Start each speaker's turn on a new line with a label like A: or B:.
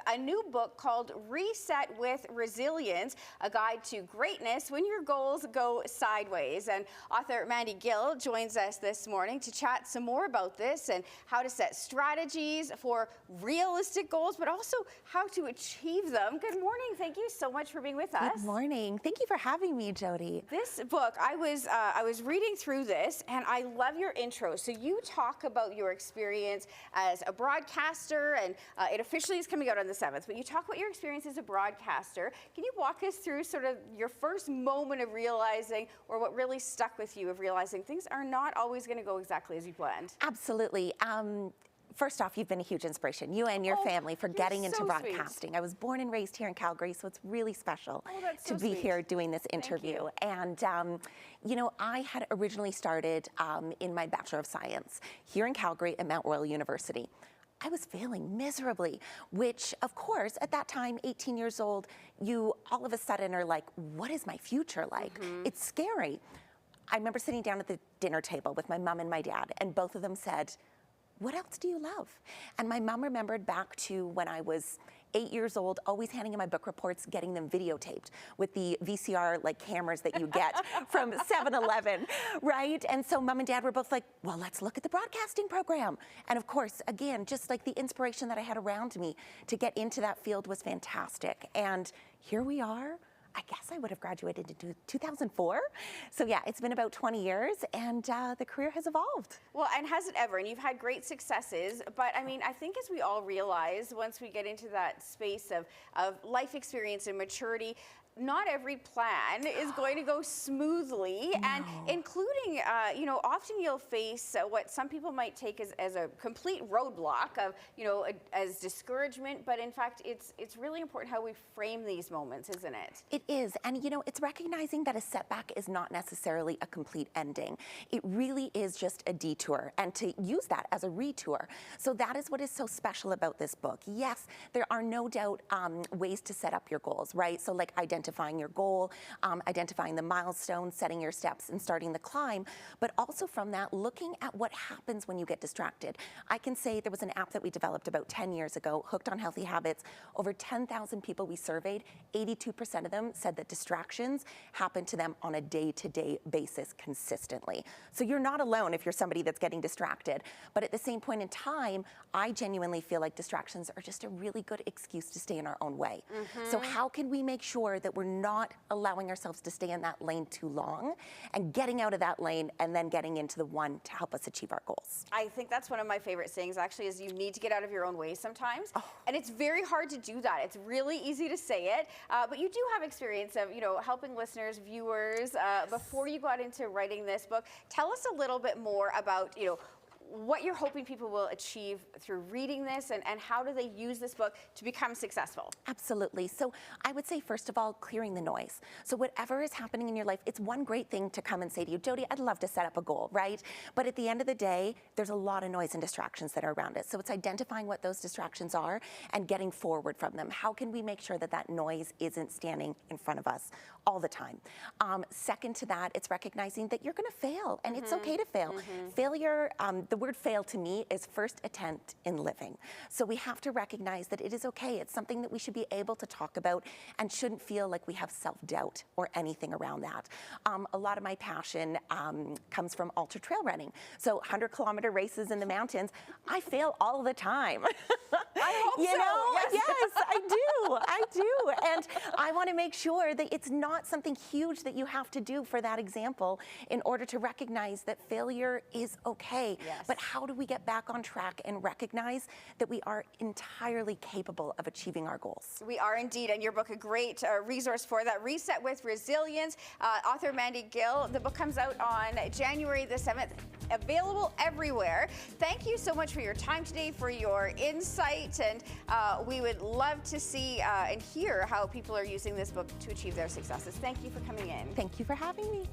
A: a new book called Reset with Resilience, a guide to greatness when your goals go sideways. And author Mandy Gill joins us this morning to chat some more about this and how to set strategies for realistic goals, but also how to achieve them. Good morning. Thank you so much for being with us.
B: Good morning. Thank you for having me, Jody.
A: This book, I was reading through this, and I love your intro. So you talk about your experience as a broadcaster, and it officially is coming out on the 7th, but you talk about your experience as a broadcaster. Can you walk us through sort of your first moment of realizing, or what really stuck with you of realizing things are not always going to go exactly as you planned?
B: Absolutely. First off, you've been a huge inspiration, you and your family, for getting into broadcasting. I was born and raised here in Calgary, so it's really special to be here doing this interview. And, you know, I had originally started in my Bachelor of Science here in Calgary at Mount Royal University. I was failing miserably, which, of course, at that time, 18 years old, you all of a sudden are like, what is my future like? It's scary. I remember sitting down at the dinner table with my mom and my dad, and both of them said, what else do you love? And my mom remembered back to when I was 8 years old, always handing in my book reports, getting them videotaped with the VCR like cameras that you get from 7-Eleven, right? And so mom and dad were both like, well, let's look at the broadcasting program. And of course, again, just like the inspiration that I had around me to get into that field was fantastic. And here we are. I guess I would have graduated in 2004. So yeah, it's been about 20 years, and the career has evolved.
A: Well, and has it ever? And you've had great successes, but I mean, I think as we all realize, once we get into that space of life experience and maturity, not every plan is going to go smoothly, and including, you know, often you'll face what some people might take as a complete roadblock of, you know, as discouragement, but in fact, it's really important how we frame these moments, isn't it?
B: It is, and you know, it's recognizing that a setback is not necessarily a complete ending. It really is just a detour, and to use that as a retour. So that is what is so special about this book. Yes, there are no doubt ways to set up your goals, right? So like identifying your goal, identifying the milestones, setting your steps, and starting the climb, but also from that, looking at what happens when you get distracted. I can say there was an app that we developed about 10 years ago, Hooked on Healthy Habits. Over 10,000 people we surveyed, 82% of them said that distractions happen to them on a day-to-day basis consistently. So you're not alone if you're somebody that's getting distracted, but at the same point in time, I genuinely feel like distractions are just a really good excuse to stay in our own way. So how can we make sure that we're not allowing ourselves to stay in that lane too long, and getting out of that lane and then getting into the one to help us achieve our goals?
A: I think that's one of my favorite sayings, actually, is you need to get out of your own way sometimes. And it's very hard to do that. It's really easy to say it, but you do have experience of, you know, helping listeners, viewers. Before you got into writing this book, tell us a little bit more about, you know, what you're hoping people will achieve through reading this, and how do they use this book to become successful?
B: Absolutely. So I would say, first of all, clearing the noise. So whatever is happening in your life, it's one great thing to come and say to you, Jody, I'd love to set up a goal, right? But at the end of the day, there's a lot of noise and distractions that are around it. So it's identifying what those distractions are and getting forward from them. How can we make sure that that noise isn't standing in front of us all the time? Second to that, it's recognizing that you're going to fail, and it's okay to fail. Failure, the word fail to me is first attempt in living. So we have to recognize that it is okay. It's something that we should be able to talk about and shouldn't feel like we have self-doubt or anything around that. A lot of my passion comes from ultra trail running. So 100-kilometer races in the mountains, I fail all the time.
A: I hope
B: you
A: so.
B: know? Yes, I do. And I want to make sure that it's not something huge that you have to do for that example in order to recognize that failure is okay. But how do we get back on track and recognize that we are entirely capable of achieving our goals?
A: We are indeed, and your book a great resource for that. Reset with Resilience, author Mandy Gill. The book comes out on January the 7th, available everywhere. Thank you so much for your time today, for your insight, and we would love to see and hear how people are using this book to achieve their successes. Thank you for coming in.
B: Thank you for having me.